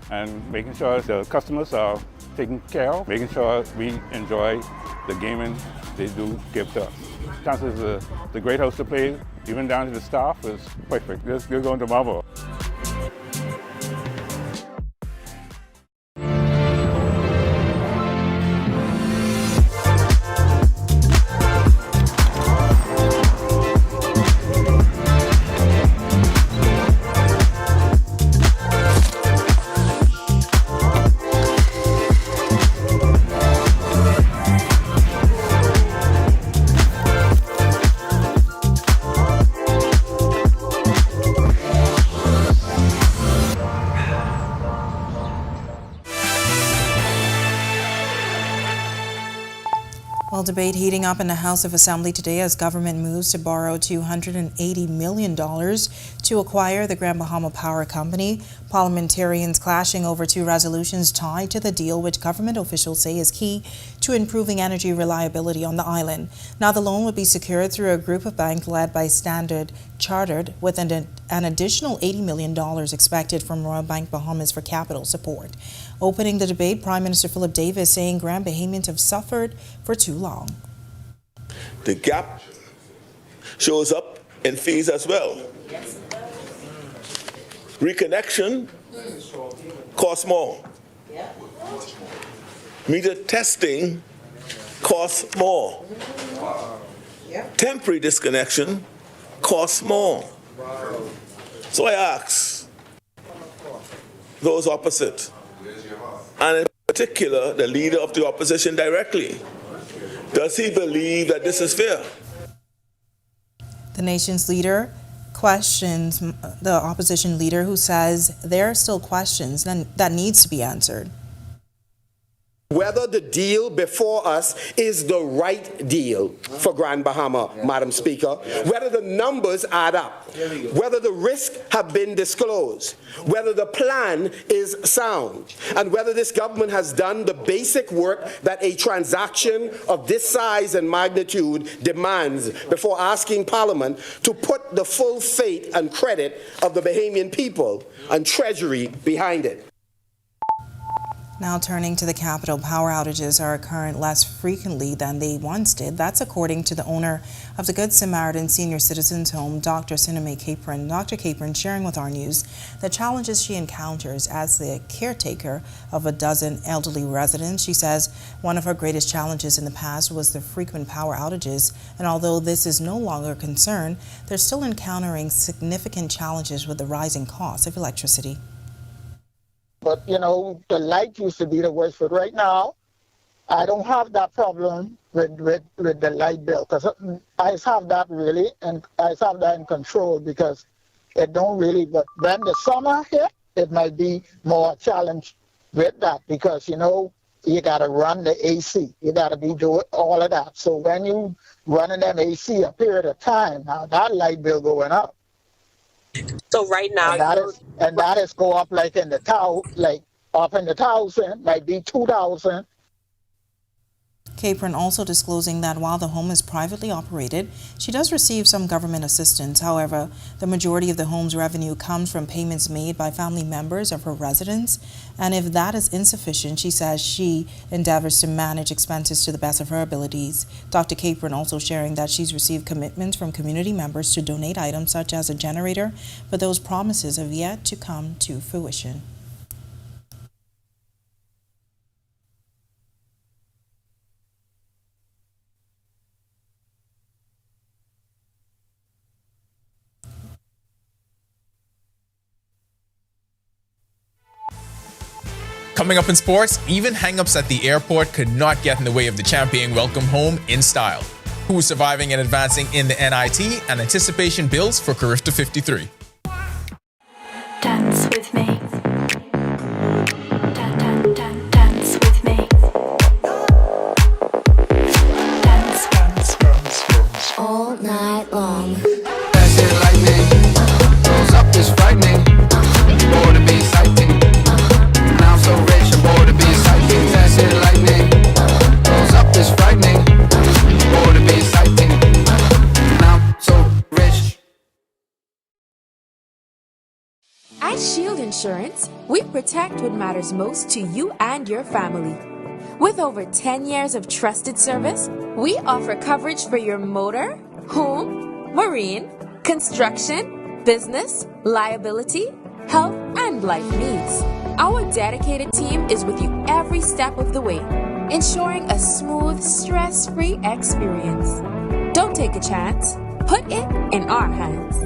and making sure the customers are taken care of, making sure we enjoy the gaming they do give to us. Chances is a great house to play, even down to the staff, is perfect. They're going to marvel. Well, debate heating up in the House of Assembly today as government moves to borrow $280 million to acquire the Grand Bahama Power Company. Parliamentarians clashing over two resolutions tied to the deal, which government officials say is key to improving energy reliability on the island. Now, the loan would be secured through a group of banks led by Standard Chartered, with an additional $80 million expected from Royal Bank Bahamas for capital support. Opening the debate, Prime Minister Philip Davis saying Grand Bahamians have suffered for too long. The gap shows up in fees as well. Reconnection costs more. Meter testing costs more. Temporary disconnection costs more. So I ask those opposite, and in particular the leader of the opposition directly, does he believe that this is fair? The nation's leader questions the opposition leader, who says there are still questions that needs to be answered. Whether the deal before us is the right deal for Grand Bahama, Madam Speaker, whether the numbers add up, whether the risks have been disclosed, whether the plan is sound, and whether this government has done the basic work that a transaction of this size and magnitude demands before asking Parliament to put the full faith and credit of the Bahamian people and Treasury behind it. Now turning to the capital, power outages are occurring less frequently than they once did. That's according to the owner of the Good Samaritan Senior Citizens Home, Dr. Siname Capron. Dr. Capron sharing with our news the challenges she encounters as the caretaker of a dozen elderly residents. She says one of her greatest challenges in the past was the frequent power outages, and although this is no longer a concern, they're still encountering significant challenges with the rising cost of electricity. But, you know, the light used to be the worst. But right now, I don't have that problem with the light bill, because I have that really, and I have that in control, because it don't really, but when the summer hit, it might be more challenge with that, because, you know, you got to run the AC. You got to be doing all of that. So when you running them AC a period of time, now that light bill going up. So right now, and that is go up like in the like up in the 1,000, might be 2,000. Capron also disclosing that while the home is privately operated, she does receive some government assistance. However, the majority of the home's revenue comes from payments made by family members of her residents, and if that is insufficient, she says she endeavors to manage expenses to the best of her abilities. Dr. Capron also sharing that she's received commitments from community members to donate items such as a generator, but those promises have yet to come to fruition. Coming up in sports, even hang-ups at the airport could not get in the way of the champion welcome home in style. Who's surviving and advancing in the NIT, and anticipation builds for Carifta 53. Dance with me. Dance with me. Dance all night long. Dance it like me. Goes up is frightening. Born to be exciting. So rich, I'm bored to be exciting. That's it Shield Insurance, we protect what matters most to you and your family. With over 10 years of trusted service, we offer coverage for your motor, home, marine, construction, business, liability, health, and life needs. Our dedicated team is with you every step of the way, ensuring a smooth, stress-free experience. Don't take a chance. Put it in our hands.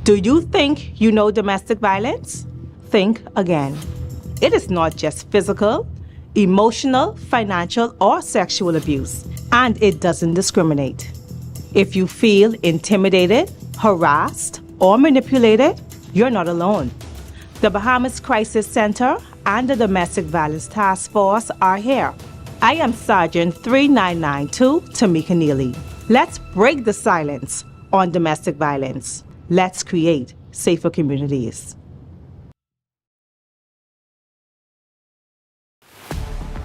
Do you think you know domestic violence? Think again. It is not just physical, emotional, financial, or sexual abuse, and it doesn't discriminate. If you feel intimidated, harassed, or manipulated, you're not alone. The Bahamas Crisis Center and the Domestic Violence Task Force are here. I am Sergeant 3992 Tamika Neely. Let's break the silence on domestic violence. Let's create safer communities.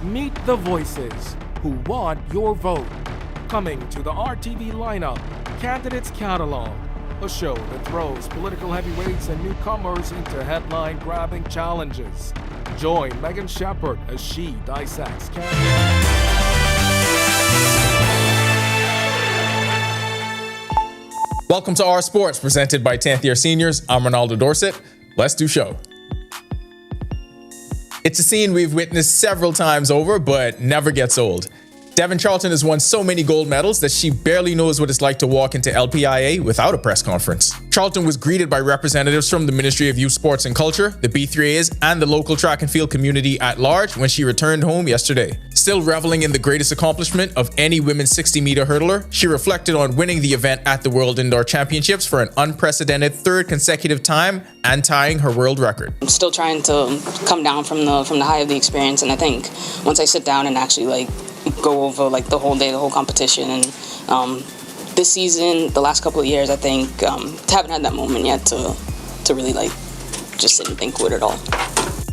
Meet the voices who want your vote. Coming to the RTV lineup, Candidates Catalog, a show that throws political heavyweights and newcomers into headline-grabbing challenges. Join Megan Shepherd as she dissects candidates. Welcome to Our Sports, presented by 10th Year Seniors. I'm Ronaldo Dorset. Let's do show. It's a scene we've witnessed several times over, but never gets old. Devin Charlton has won so many gold medals that she barely knows what it's like to walk into LPIA without a press conference. Charlton was greeted by representatives from the Ministry of Youth, Sports and Culture, the B3As, and the local track and field community at large when she returned home yesterday. Still reveling in the greatest accomplishment of any women's 60-meter hurdler, she reflected on winning the event at the World Indoor Championships for an unprecedented third consecutive time and tying her world record. I'm still trying to come down from the high of the experience, and I think once I sit down and actually go over the whole day, the whole competition, and this season, the last couple of years, I think haven't had that moment yet to really just sit and think with it all.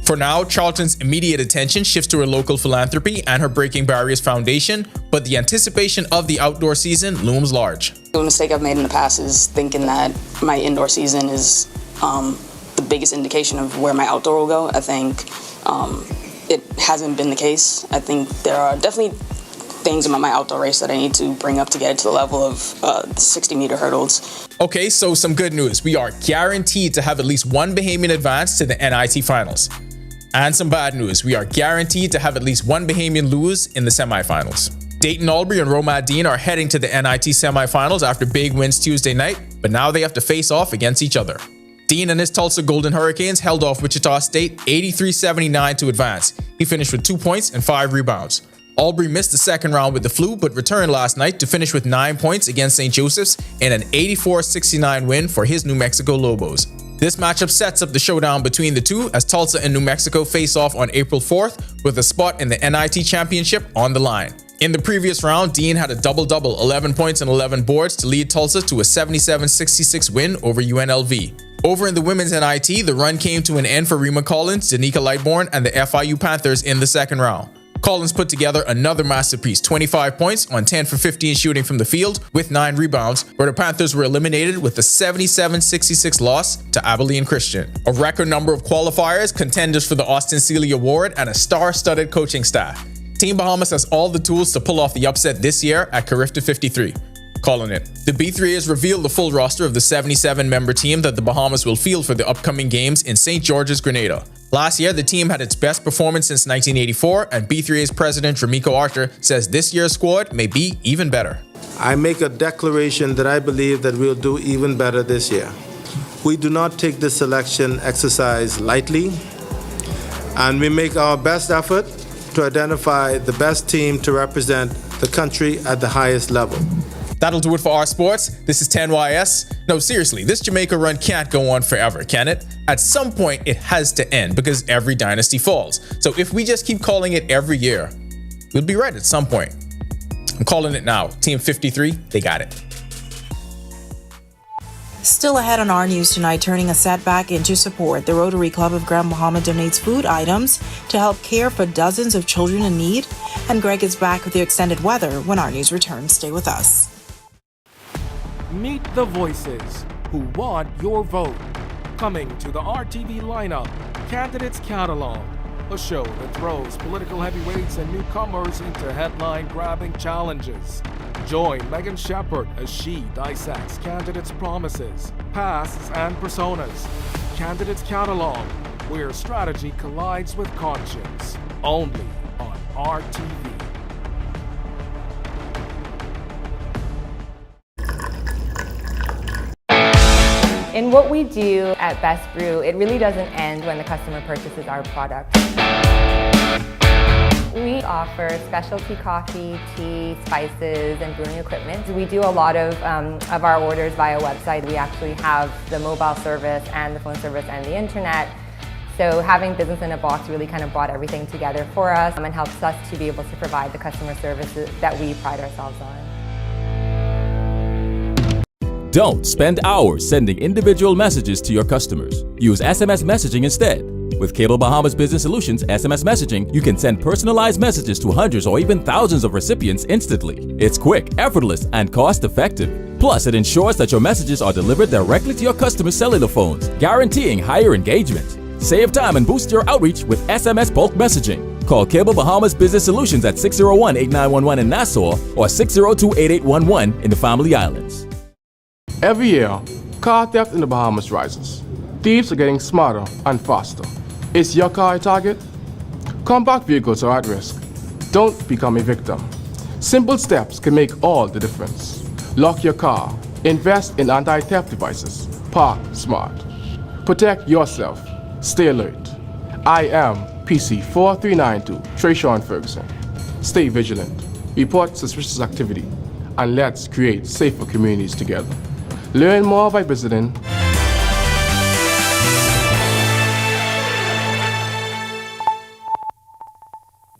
For now, Charlton's immediate attention shifts to her local philanthropy and her Breaking Barriers Foundation, but the anticipation of the outdoor season looms large. The mistake I've made in the past is thinking that my indoor season is the biggest indication of where my outdoor will go. I think it hasn't been the case. I think there are definitely things about my outdoor race that I need to bring up to get it to the level of 60-meter hurdles. Okay, so some good news. We are guaranteed to have at least one Bahamian advance to the NIT finals. And some bad news. We are guaranteed to have at least one Bahamian lose in the semifinals. Dayton Albury and Romad Dean are heading to the NIT semifinals after big wins Tuesday night, but now they have to face off against each other. Dean and his Tulsa Golden Hurricanes held off Wichita State 83-79 to advance. He finished with 2 points and 5 rebounds. Albury missed the second round with the flu, but returned last night to finish with 9 points against St. Joseph's in an 84-69 win for his New Mexico Lobos. This matchup sets up the showdown between the two as Tulsa and New Mexico face off on April 4th with a spot in the NIT Championship on the line. In the previous round, Dean had a double-double, 11 points and 11 boards to lead Tulsa to a 77-66 win over UNLV. Over in the women's NIT, the run came to an end for Rima Collins, Danica Lightbourne, and the FIU Panthers in the second round. Collins put together another masterpiece, 25 points on 10 for 15 shooting from the field with 9 rebounds, where the Panthers were eliminated with a 77-66 loss to Abilene Christian. A record number of qualifiers, contenders for the Austin Seeley Award, and a star-studded coaching staff. Team Bahamas has all the tools to pull off the upset this year at Carifta 53. Calling it. The B3As revealed the full roster of the 77-member team that the Bahamas will field for the upcoming games in St. George's, Grenada. Last year, the team had its best performance since 1984, and B3A's president, Ramiko Archer, says this year's squad may be even better. I make a declaration that I believe that we'll do even better this year. We do not take this selection exercise lightly, and we make our best effort to identify the best team to represent the country at the highest level. That'll do it for our sports. This is 10YS. No, seriously, this Jamaica run can't go on forever, can it? At some point, it has to end because every dynasty falls. So if we just keep calling it every year, we'll be right at some point. I'm calling it now. Team 53, they got it. Still ahead on our news tonight, turning a setback into support. The Rotary Club of Grand Bahama donates food items to help care for dozens of children in need. And Greg is back with the extended weather when our news returns. Stay with us. Meet the voices who want your vote. Coming to the RTV lineup, Candidates Catalog, a show that throws political heavyweights and newcomers into headline-grabbing challenges. Join Megan Shepherd as she dissects candidates' promises, pasts, and personas. Candidates Catalog, where strategy collides with conscience. Only on RTV. In what we do at Best Brew, it really doesn't end when the customer purchases our product. We offer specialty coffee, tea, spices, and brewing equipment. We do a lot of our orders via website. We actually have the mobile service and the phone service and the internet. So having business in a box really kind of brought everything together for us and helps us to be able to provide the customer services that we pride ourselves on. Don't spend hours sending individual messages to your customers. Use SMS messaging instead. With Cable Bahamas Business Solutions SMS messaging, you can send personalized messages to hundreds or even thousands of recipients instantly. It's quick, effortless, and cost-effective. Plus, it ensures that your messages are delivered directly to your customers' cellular phones, guaranteeing higher engagement. Save time and boost your outreach with SMS bulk messaging. Call Cable Bahamas Business Solutions at 601-8911 in Nassau or 602-8811 in the Family Islands. Every year, car theft in the Bahamas rises. Thieves are getting smarter and faster. Is your car a target? Compact vehicles are at risk. Don't become a victim. Simple steps can make all the difference. Lock your car. Invest in anti-theft devices. Park smart. Protect yourself. Stay alert. I am PC 4392 Trayshawn Ferguson. Stay vigilant. Report suspicious activity. And let's create safer communities together. Learn more by visiting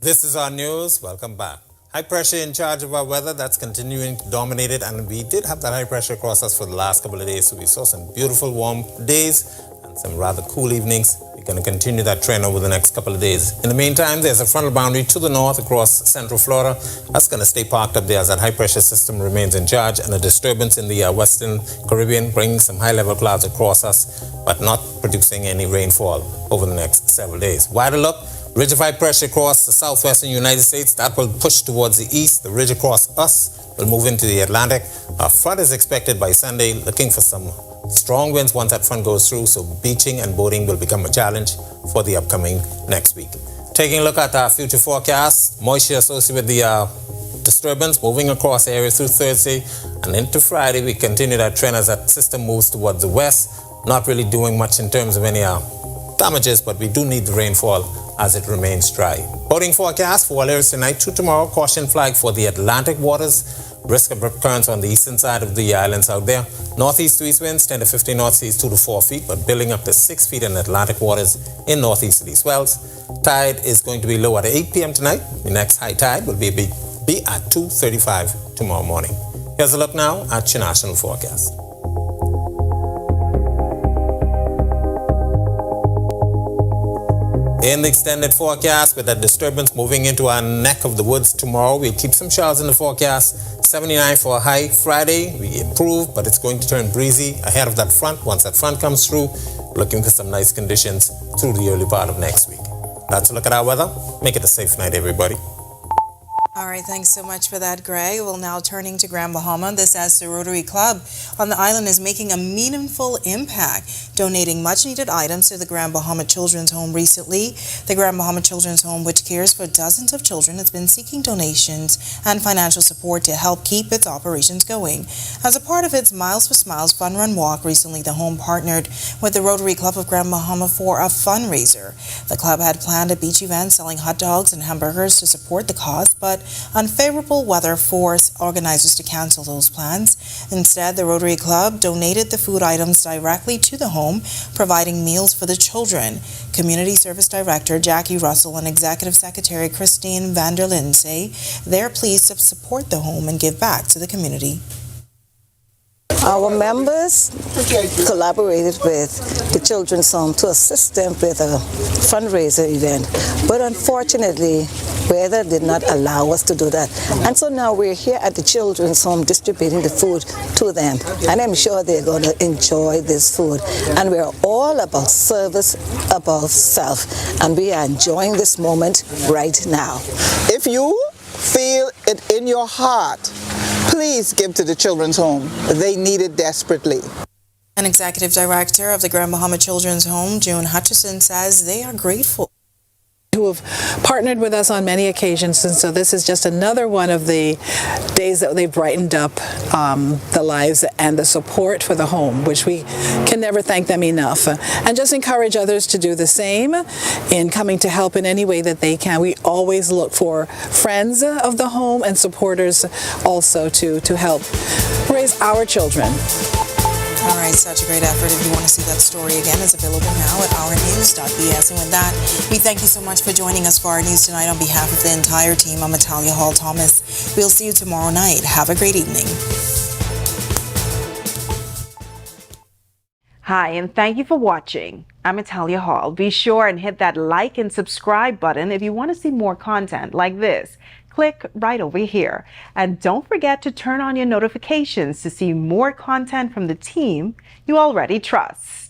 This is our news. Welcome back. High pressure in charge of our weather, that's continuing to dominate it, and we did have that high pressure across us for the last couple of days, so we saw some beautiful warm days and some rather cool evenings. We're going to continue that trend over the next couple of days. In the meantime, there's a frontal boundary to the north across central Florida. That's going to stay parked up there as that high pressure system remains in charge, and a disturbance in the western Caribbean bringing some high level clouds across us, but not producing any rainfall over the next several days. Wider look, ridge of high pressure across the southwestern United States, that will push towards the east. The ridge across us will move into the Atlantic. A flood is expected by Sunday, looking for some strong winds once that front goes through, so beaching and boating will become a challenge for the upcoming next week. Taking a look at our future forecast, moisture associated with the disturbance moving across the area through Thursday and into Friday. We continue that trend as that system moves towards the west, not really doing much in terms of any damages, but we do need the rainfall as it remains dry. Boating forecast for all areas tonight through tomorrow. Caution flag for the Atlantic waters. Risk of currents on the eastern side of the islands out there. Northeast to east winds 10 to 15 knots, seas 2 to 4 feet, but building up to 6 feet in Atlantic waters in northeasterly swells. Tide is going to be low at 8 p.m. tonight. The next high tide will be at 2:35 tomorrow morning. Here's a look now at your national forecast. In the extended forecast, with that disturbance moving into our neck of the woods tomorrow, we'll keep some showers in the forecast. 79 for a high. Friday, we improve, but it's going to turn breezy ahead of that front. Once that front comes through, looking for some nice conditions through the early part of next week. That's a look at our weather. Make it a safe night, everybody. All right, thanks so much for that, Greg. Well, now turning to Grand Bahama, this as the Rotary Club on the island is making a meaningful impact, donating much-needed items to the Grand Bahama Children's Home recently. The Grand Bahama Children's Home, which cares for dozens of children, has been seeking donations and financial support to help keep its operations going. As a part of its Miles for Smiles Fun Run Walk, recently the home partnered with the Rotary Club of Grand Bahama for a fundraiser. The club had planned a beach event selling hot dogs and hamburgers to support the cause, but unfavorable weather forced organizers to cancel those plans. Instead, the Rotary Club donated the food items directly to the home, providing meals for the children. Community Service Director Jackie Russell and Executive Secretary Christine Vanderlyn say they're pleased to support the home and give back to the community. Our members collaborated with the Children's Home to assist them with a fundraiser event, but unfortunately, weather did not allow us to do that. And so now we're here at the Children's Home distributing the food to them, and I'm sure they're going to enjoy this food. And we're all about service above self, and we are enjoying this moment right now. If you feel it in your heart, please give to the Children's Home. They need it desperately. An executive director of the Grand Bahama Children's Home, June Hutchison, says they are grateful. Who have partnered with us on many occasions, and so this is just another one of the days that they've brightened up the lives and the support for the home, which we can never thank them enough. And just encourage others to do the same in coming to help in any way that they can. We always look for friends of the home and supporters also to help raise our children. All right, such a great effort. If you want to see that story again, it's available now at ournews.bs. And with that, we thank you so much for joining us for our news tonight. On behalf of the entire team, I'm Natalia Hall-Thomas. We'll see you tomorrow night. Have a great evening. Hi, and thank you for watching. I'm Natalia Hall. Be sure and hit that like and subscribe button if you want to see more content like this. Click right over here. And don't forget to turn on your notifications to see more content from the team you already trust.